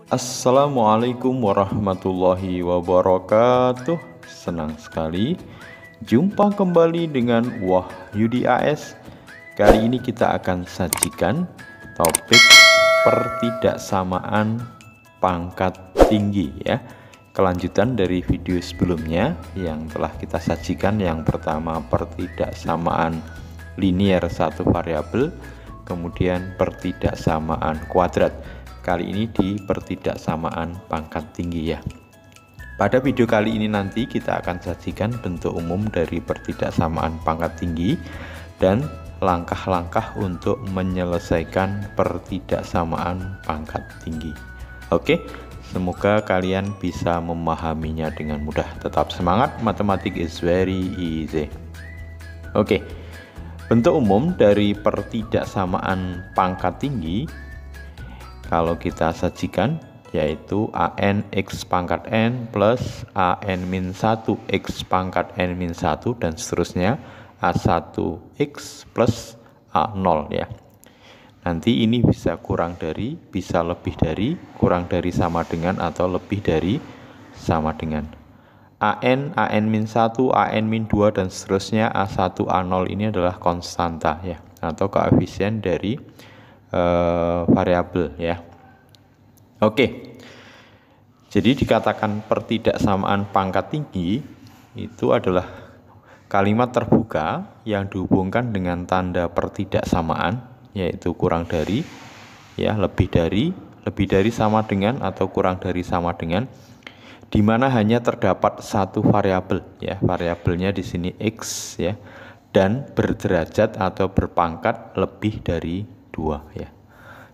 Assalamualaikum warahmatullahi wabarakatuh. Senang sekali jumpa kembali dengan Wahyudi AS. Kali ini kita akan sajikan topik pertidaksamaan pangkat tinggi ya. Kelanjutan dari video sebelumnya yang telah kita sajikan. Yang pertama pertidaksamaan linier satu variabel, kemudian pertidaksamaan kuadrat. Kali ini di pertidaksamaan pangkat tinggi ya. Pada video kali ini nanti kita akan sajikan bentuk umum dari pertidaksamaan pangkat tinggi dan langkah-langkah untuk menyelesaikan pertidaksamaan pangkat tinggi. Oke, semoga kalian bisa memahaminya dengan mudah. Tetap semangat, matematik is very easy. Oke, bentuk umum dari pertidaksamaan pangkat tinggi kalau kita sajikan yaitu an x pangkat n plus an min 1 x pangkat n min 1 dan seterusnya a1 x plus a0 ya. Nanti ini bisa kurang dari, bisa lebih dari, kurang dari sama dengan, atau lebih dari sama dengan. an min 1, an min 2 dan seterusnya a1 a0 ini adalah konstanta ya, atau koefisien dari variabel ya. Oke, jadi dikatakan pertidaksamaan pangkat tinggi itu adalah kalimat terbuka yang dihubungkan dengan tanda pertidaksamaan, yaitu kurang dari ya, lebih dari sama dengan, atau kurang dari sama dengan, di mana hanya terdapat satu variabel ya, variabelnya di sini x ya, dan berderajat atau berpangkat lebih dari 2 ya.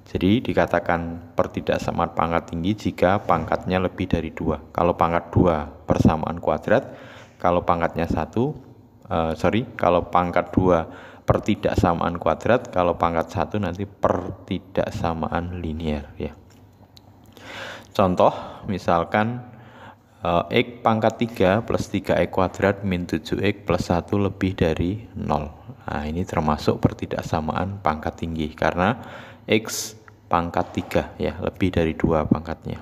Jadi dikatakan pertidaksamaan pangkat tinggi jika pangkatnya lebih dari 2. Kalau pangkat 2 persamaan kuadrat, kalau pangkatnya 1 kalau pangkat 2 pertidaksamaan kuadrat, kalau pangkat 1 nanti pertidaksamaan linier ya. Contoh misalkan x pangkat 3 plus 3x kuadrat min 7x plus 1 lebih dari 0. Nah, ini termasuk pertidaksamaan pangkat tinggi karena x pangkat 3 ya, lebih dari 2 pangkatnya.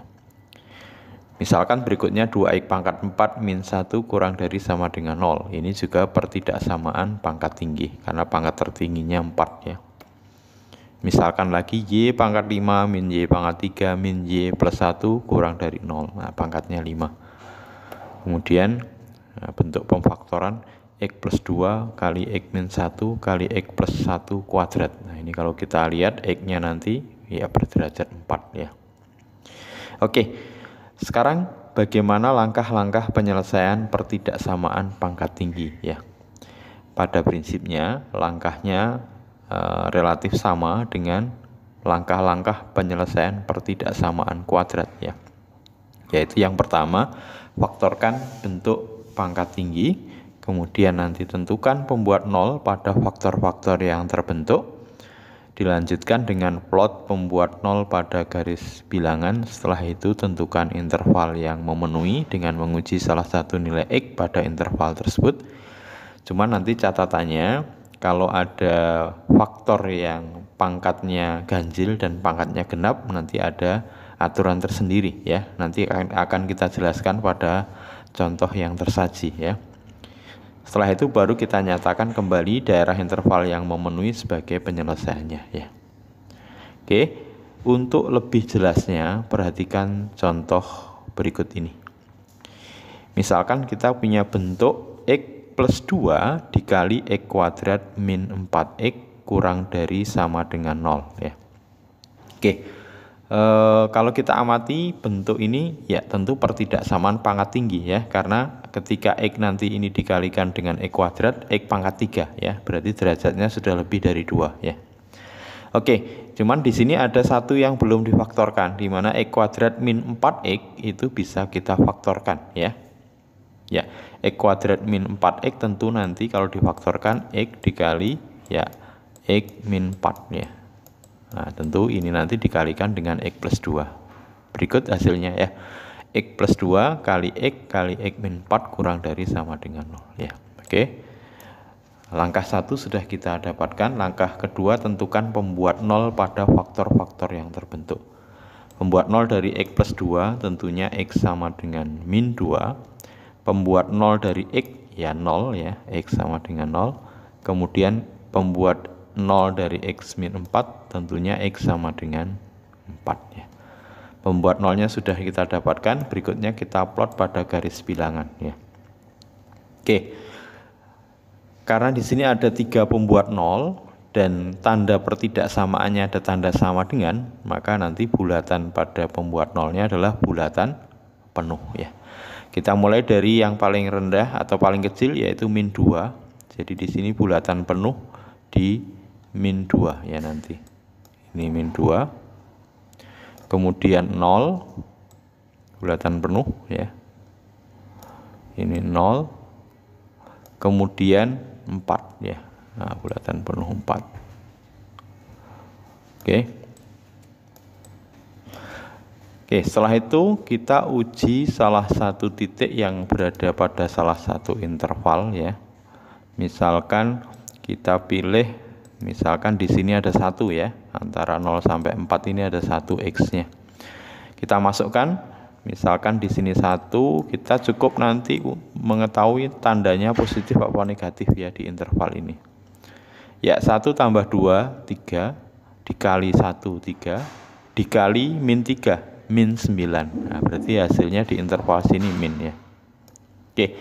Misalkan berikutnya 2x pangkat 4 min 1 kurang dari sama dengan 0. Ini juga pertidaksamaan pangkat tinggi karena pangkat tertingginya 4 ya. Misalkan lagi y pangkat 5 min y pangkat 3 min y plus 1 kurang dari 0. Nah, pangkatnya 5. Kemudian bentuk pemfaktoran x plus 2 kali x min 1 kali x plus 1 kuadrat. Nah, ini kalau kita lihat x-nya nanti ya berderajat 4 ya. Oke, sekarang bagaimana langkah-langkah penyelesaian pertidaksamaan pangkat tinggi ya. Pada prinsipnya langkahnya relatif sama dengan langkah-langkah penyelesaian pertidaksamaan kuadrat ya. Yaitu yang pertama, faktorkan bentuk pangkat tinggi, kemudian nanti tentukan pembuat 0 pada faktor-faktor yang terbentuk, dilanjutkan dengan plot pembuat 0 pada garis bilangan. Setelah itu tentukan interval yang memenuhi dengan menguji salah satu nilai x pada interval tersebut. Cuma nanti catatannya, kalau ada faktor yang pangkatnya ganjil dan pangkatnya genap, nanti ada aturan tersendiri ya. Nanti akan kita jelaskan pada contoh yang tersaji ya. Setelah itu baru kita nyatakan kembali daerah interval yang memenuhi sebagai penyelesaiannya ya. Oke, untuk lebih jelasnya perhatikan contoh berikut ini. Misalkan kita punya bentuk x plus 2 dikali x kuadrat min 4x kurang dari sama dengan 0 ya. Oke, kalau kita amati bentuk ini ya tentu pertidaksamaan pangkat tinggi ya, karena ketika x nanti ini dikalikan dengan x kuadrat, x pangkat 3 ya, berarti derajatnya sudah lebih dari 2 ya. Oke, cuman di sini ada satu yang belum difaktorkan, di mana x kuadrat min 4x itu bisa kita faktorkan ya. Ya, x kuadrat min 4x tentu nanti kalau difaktorkan x dikali ya x min 4 ya. Nah, tentu ini nanti dikalikan dengan x plus 2. Berikut hasilnya ya. X plus 2 kali x min 4 kurang dari sama dengan 0 ya. Oke. Langkah 1 sudah kita dapatkan. Langkah kedua, tentukan pembuat 0 pada faktor-faktor yang terbentuk. Pembuat 0 dari X plus 2 tentunya X sama dengan min 2. Pembuat 0 dari X ya 0 ya, X sama dengan 0. Kemudian pembuat 0 dari X min 4 tentunya X sama dengan 4 ya. Pembuat 0-nya sudah kita dapatkan, berikutnya kita plot pada garis bilangan ya. Oke. Karena di sini ada 3 pembuat 0 dan tanda pertidaksamaannya ada tanda sama dengan, maka nanti bulatan pada pembuat 0-nya adalah bulatan penuh ya. Kita mulai dari yang paling rendah atau paling kecil yaitu min 2. Jadi di sini bulatan penuh di min 2 ya nanti. Ini min 2. Kemudian 0 bulatan penuh ya. Ini 0. Kemudian 4 ya. Nah, bulatan penuh 4. Oke, setelah itu kita uji salah satu titik yang berada pada salah satu interval ya. Misalkan kita pilih, misalkan di sini ada 1 ya, antara 0 sampai 4 ini ada 1 X-nya. Kita masukkan, misalkan di sini 1, kita cukup nanti mengetahui tandanya positif atau negatif ya di interval ini. Ya, 1 tambah 2, 3, dikali 1, 3, dikali min 3, min 9. Nah, berarti hasilnya di interval sini min ya. Oke,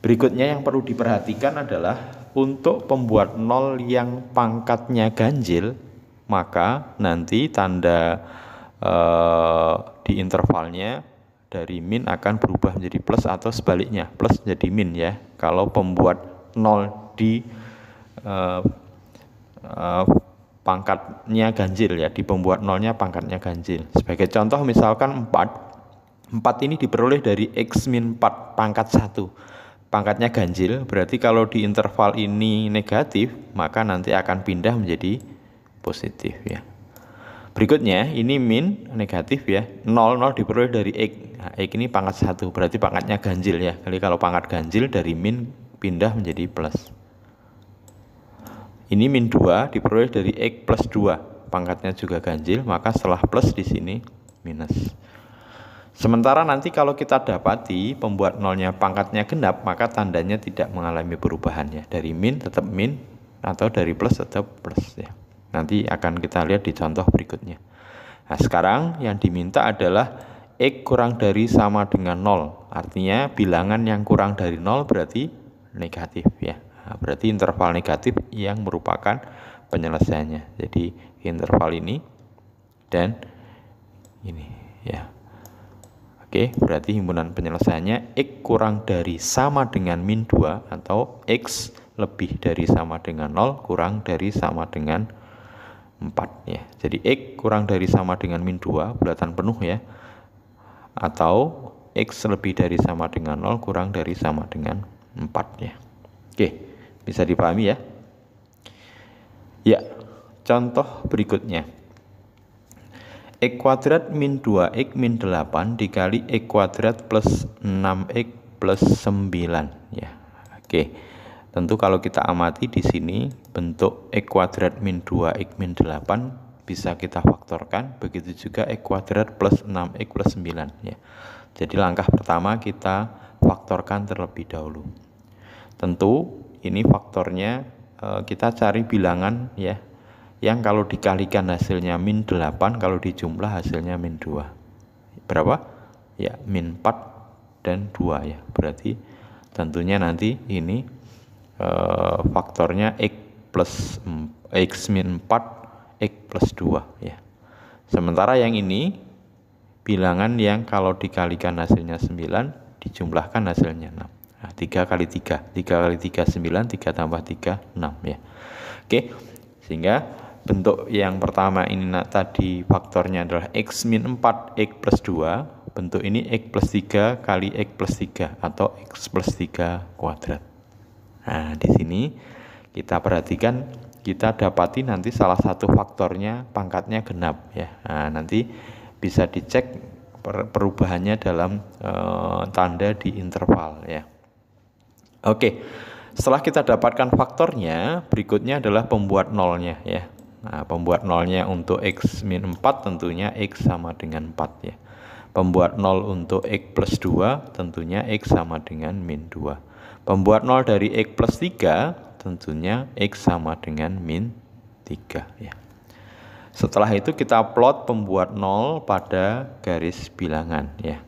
berikutnya yang perlu diperhatikan adalah untuk pembuat 0 yang pangkatnya ganjil, maka nanti tanda di intervalnya dari min akan berubah menjadi plus atau sebaliknya, plus jadi min ya. Kalau pembuat 0 di pangkatnya ganjil ya, di pembuat 0-nya pangkatnya ganjil. Sebagai contoh misalkan 4 ini diperoleh dari X min 4 pangkat 1, pangkatnya ganjil, berarti kalau di interval ini negatif maka nanti akan pindah menjadi positif ya. Berikutnya ini min negatif ya, 0 diperoleh dari X. Nah, X ini pangkat 1 berarti pangkatnya ganjil ya. Jadi kalau pangkat ganjil dari min pindah menjadi plus. Ini min 2 diperoleh dari X plus 2, pangkatnya juga ganjil, maka setelah plus di sini minus. Sementara nanti kalau kita dapati pembuat 0-nya pangkatnya genap, maka tandanya tidak mengalami perubahan ya. Dari min tetap min, atau dari plus tetap plus ya. Nanti akan kita lihat di contoh berikutnya. Nah, sekarang yang diminta adalah X kurang dari sama dengan 0. Artinya bilangan yang kurang dari 0 berarti negatif ya. Nah, berarti interval negatif yang merupakan penyelesaiannya. Jadi interval ini dan ini ya. Oke, berarti himpunan penyelesaiannya X kurang dari sama dengan min 2 atau X lebih dari sama dengan 0 kurang dari sama dengan 4 ya. Jadi X kurang dari sama dengan min 2 bulatan penuh ya. Atau X lebih dari sama dengan 0 kurang dari sama dengan 4 ya. Oke. Bisa dipahami ya? Ya, contoh berikutnya. X kuadrat min 2X min 8 dikali X kuadrat plus 6X plus 9 ya. Oke. Tentu kalau kita amati di sini bentuk X kuadrat min 2X min 8 bisa kita faktorkan, begitu juga X kuadrat plus 6X plus 9 ya. Jadi langkah pertama kita faktorkan terlebih dahulu. Tentu ini faktornya kita cari bilangan ya, yang kalau dikalikan hasilnya min 8, kalau dijumlah hasilnya min 2. Berapa? Ya, min 4 dan 2 ya. Berarti tentunya nanti ini faktornya X min 4, X plus 2 ya. Sementara yang ini bilangan yang kalau dikalikan hasilnya 9, dijumlahkan hasilnya 6. Nah, 3 kali 3, 3 kali 3 9, 3 tambah 3 6 ya. Oke, sehingga bentuk yang pertama ini tadi faktornya adalah X min 4 X plus 2, bentuk ini X plus 3 kali X plus 3 atau X plus 3 kuadrat. Nah, di sini kita perhatikan, kita dapati nanti salah satu faktornya pangkatnya genap ya. Nah, nanti bisa dicek perubahannya dalam tanda di interval ya. Oke, setelah kita dapatkan faktornya, berikutnya adalah pembuat nolnya ya. Nah, pembuat nolnya untuk X min 4 tentunya X sama dengan 4 ya. Pembuat nol untuk X plus 2 tentunya X sama dengan min 2. Pembuat nol dari X plus 3 tentunya X sama dengan min 3 ya. Setelah itu kita plot pembuat nol pada garis bilangan ya.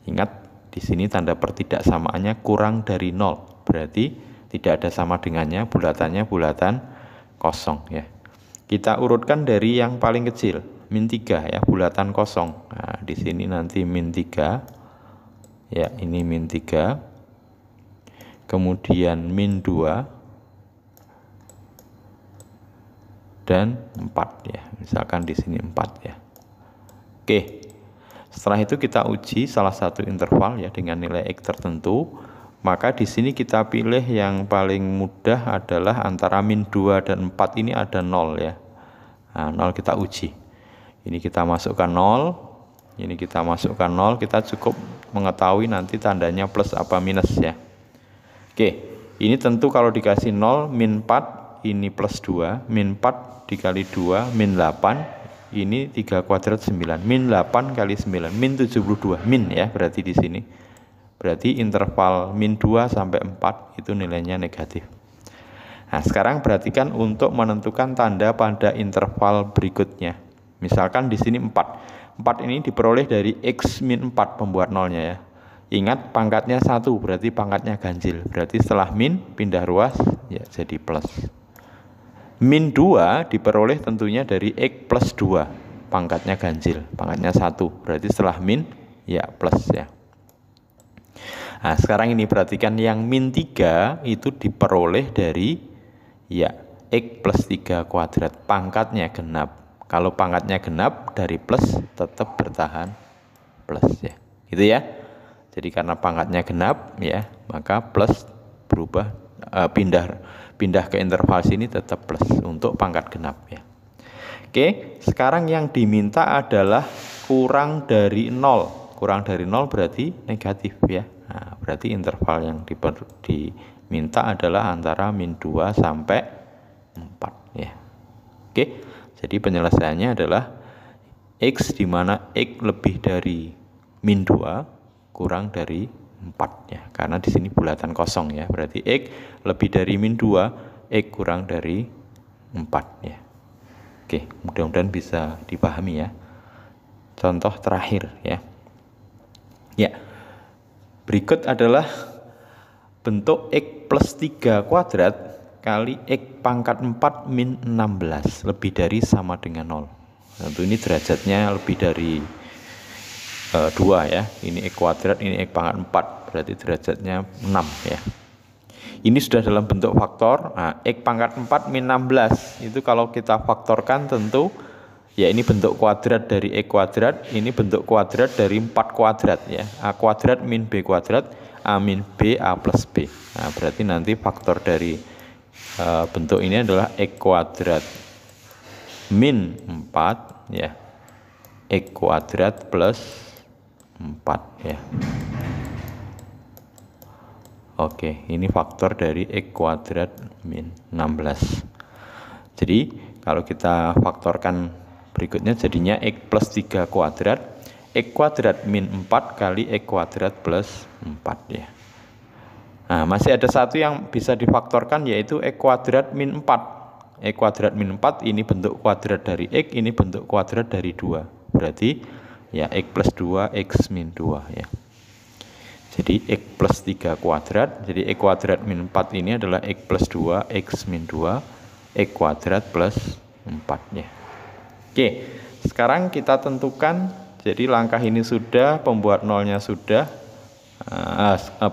Ingat di sini tanda pertidaksamaannya kurang dari 0. Berarti tidak ada sama dengannya, bulatannya bulatan kosong ya. Kita urutkan dari yang paling kecil, min 3 ya, bulatan kosong. Nah, di sini nanti min 3. Ya, ini min 3. Kemudian min 2 dan 4 ya. Misalkan di sini 4 ya. Oke. Setelah itu kita uji salah satu interval ya dengan nilai X tertentu. Maka di sini kita pilih yang paling mudah adalah antara min 2 dan 4 ini ada 0 ya. Nah, 0 kita uji. Ini kita masukkan 0. Ini kita masukkan 0. Kita cukup mengetahui nanti tandanya plus apa minus ya. Oke. Ini tentu kalau dikasih 0 min 4 ini plus 2. Min 4 dikali 2 min 8. Ini 3 kuadrat 9, min 8 kali 9, min 72, min ya berarti di sini. Berarti interval min 2 sampai 4 itu nilainya negatif. Nah, sekarang perhatikan untuk menentukan tanda pada interval berikutnya. Misalkan di sini 4. 4 ini diperoleh dari X min 4 pembuat nolnya ya. Ingat pangkatnya 1, berarti pangkatnya ganjil. Berarti setelah min pindah ruas ya jadi plus. Min 2 diperoleh tentunya dari X plus 2, pangkatnya ganjil, pangkatnya 1, berarti setelah min, ya plus ya. Nah sekarang ini perhatikan yang min 3 itu diperoleh dari, ya X plus 3 kuadrat, pangkatnya genap. Kalau pangkatnya genap dari plus tetap bertahan plus ya, gitu ya. Jadi karena pangkatnya genap ya, maka plus berubah, pindah ke interval sini tetap plus untuk pangkat genap ya. Oke, sekarang yang diminta adalah kurang dari 0. Kurang dari 0 berarti negatif ya. Nah, berarti interval yang diminta adalah antara min 2 sampai 4 ya. Oke, jadi penyelesaiannya adalah X di mana X lebih dari min 2 kurang dari 4 ya, karena di sini bulatan kosong ya, berarti X lebih dari min 2, X kurang dari 4 ya. Oke, mudah-mudahan bisa dipahami ya. Contoh terakhir ya. Ya, berikut adalah bentuk X plus 3 kuadrat kali X pangkat 4 min 16 lebih dari sama dengan 0. Tentu ini derajatnya lebih dari 2 ya, ini X kuadrat, ini X pangkat 4, berarti derajatnya 6 ya. Ini sudah dalam bentuk faktor. Nah, X pangkat 4 min 16 itu kalau kita faktorkan tentu ya ini bentuk kuadrat dari X kuadrat, ini bentuk kuadrat dari 4 kuadrat ya. A kuadrat min B kuadrat, A min B, A plus B. Nah berarti nanti faktor dari bentuk ini adalah X kuadrat min 4 ya, X kuadrat plus 4 ya. Oke, ini faktor dari X kuadrat min 16. Jadi kalau kita faktorkan berikutnya jadinya X plus 3 kuadrat, X kuadrat min 4 kali X kuadrat plus 4 ya. Nah masih ada satu yang bisa difaktorkan yaitu X kuadrat min 4. X kuadrat min 4 ini bentuk kuadrat dari X, ini bentuk kuadrat dari 2. Berarti ya X plus 2, X min 2 ya. Jadi X plus 3 kuadrat, jadi X kuadrat min 4 ini adalah X plus 2, X min 2, X kuadrat plus 4 ya. Oke, sekarang kita tentukan, jadi langkah ini sudah, pembuat nolnya sudah.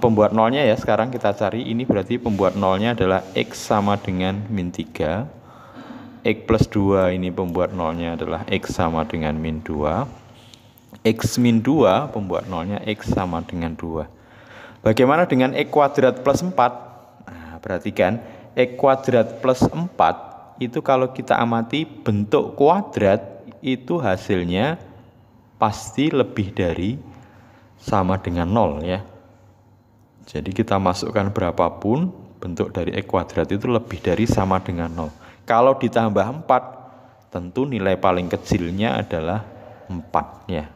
Pembuat nolnya ya sekarang kita cari, ini berarti pembuat nolnya adalah X sama dengan min 3. X plus 2 ini pembuat nolnya adalah X sama dengan min 2. X min 2 pembuat nolnya X sama dengan 2. Bagaimana dengan X kuadrat plus 4? Nah, perhatikan X kuadrat plus 4 itu kalau kita amati bentuk kuadrat itu hasilnya pasti lebih dari sama dengan 0 ya. Jadi kita masukkan berapapun bentuk dari X kuadrat itu lebih dari sama dengan 0. Kalau ditambah 4 tentu nilai paling kecilnya adalah 4 ya.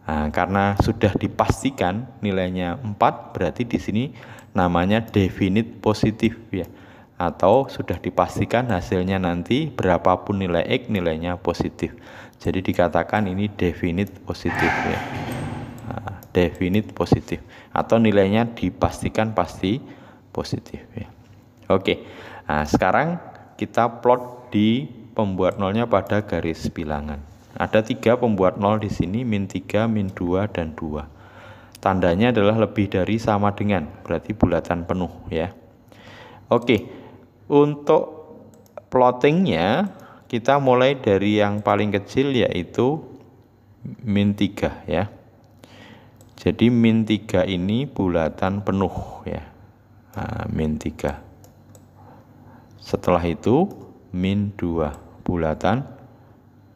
Nah, karena sudah dipastikan nilainya 4, berarti di sini namanya definite positif ya. Atau sudah dipastikan hasilnya nanti berapapun nilai X nilainya positif. Jadi dikatakan ini definite positif ya. Nah, definite positif atau nilainya dipastikan pasti positif ya. Oke. Nah, sekarang kita plot di pembuat nolnya pada garis bilangan. Ada 3 pembuat 0 di sini, min 3, min 2, dan 2. Tandanya adalah lebih dari sama dengan, berarti bulatan penuh ya. Oke, untuk plottingnya kita mulai dari yang paling kecil yaitu min 3 ya. Jadi min 3 ini bulatan penuh ya. Nah, min 3. Setelah itu min 2 bulatan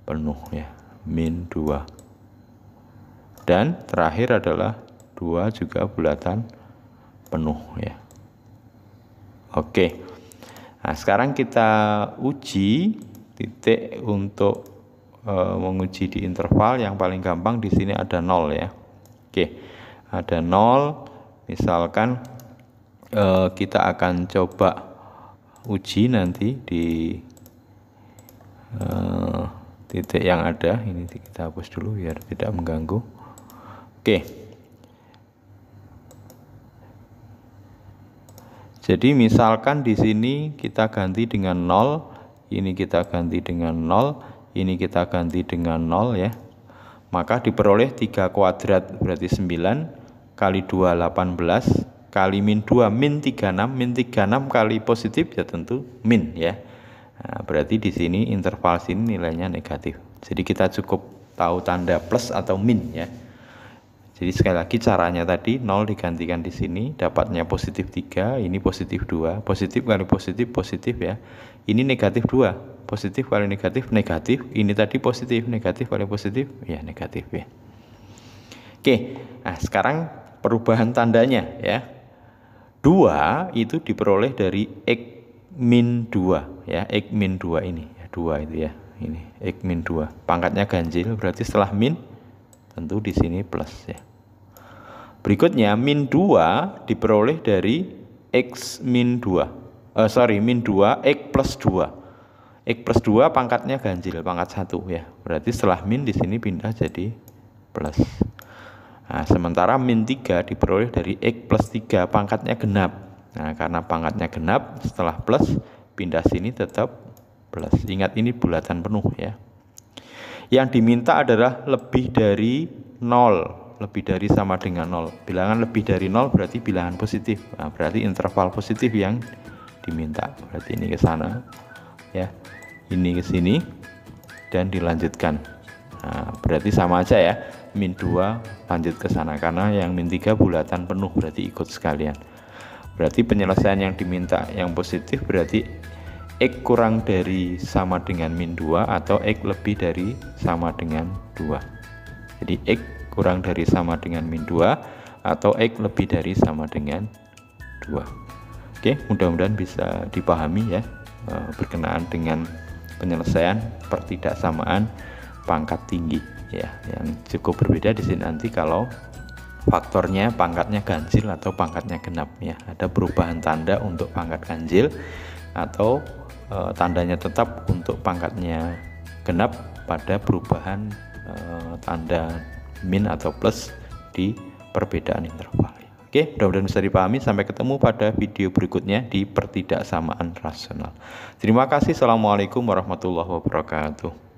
penuh ya, min 2. Dan terakhir adalah 2 juga bulatan penuh ya. Oke. Nah, sekarang kita uji titik untuk menguji di interval. Yang paling gampang di sini ada 0 ya. Oke. Ada 0, misalkan kita akan coba uji nanti di titik yang ada. Ini kita hapus dulu biar tidak mengganggu. Oke. Jadi misalkan di sini kita ganti dengan 0, ini kita ganti dengan 0, ini kita ganti dengan 0 ya. Maka diperoleh 3 kuadrat berarti 9 kali 2 18 kali min 2 min 36, min 36 kali positif ya tentu min ya. Nah, berarti di sini interval sini nilainya negatif. Jadi kita cukup tahu tanda plus atau min ya. Jadi sekali lagi caranya tadi 0 digantikan di sini, dapatnya positif 3, ini positif 2, positif kali positif positif ya. Ini negatif 2, positif kali negatif negatif, ini tadi positif, negatif kali positif ya negatif ya. Oke, nah sekarang perubahan tandanya ya. 2 itu diperoleh dari X min 2 ya, X min 2 ini ya, 2 itu ya, ini X min 2 pangkatnya ganjil, berarti setelah min tentu di sini plus ya. Berikutnya min 2 diperoleh dari X min 2 min 2 X plus 2, X plus 2 pangkatnya ganjil, pangkat 1 ya, berarti setelah min di sini pindah jadi plus. Nah, sementara min 3 diperoleh dari X plus 3 pangkatnya genap. Nah, karena pangkatnya genap, setelah plus pindah sini tetap plus. Ingat ini bulatan penuh ya. Yang diminta adalah lebih dari 0, lebih dari sama dengan 0. Bilangan lebih dari 0 berarti bilangan positif. Nah, berarti interval positif yang diminta. Berarti ini ke sana ya. Ini ke sini dan dilanjutkan. Nah, berarti sama aja ya. Min 2 lanjut ke sana karena yang min 3 bulatan penuh berarti ikut sekalian. Berarti penyelesaian yang diminta yang positif berarti X kurang dari sama dengan min 2 atau X lebih dari sama dengan 2. Jadi X kurang dari sama dengan min 2 atau X lebih dari sama dengan 2. Oke, mudah-mudahan bisa dipahami ya berkenaan dengan penyelesaian pertidaksamaan pangkat tinggi ya, yang cukup berbeda di sini nanti kalau faktornya pangkatnya ganjil atau pangkatnya genap ya. Ada perubahan tanda untuk pangkat ganjil atau tandanya tetap untuk pangkatnya genap pada perubahan tanda min atau plus di perbedaan interval. Oke, mudah-mudahan bisa dipahami. Sampai ketemu pada video berikutnya di pertidaksamaan rasional. Terima kasih. Assalamualaikum warahmatullahi wabarakatuh.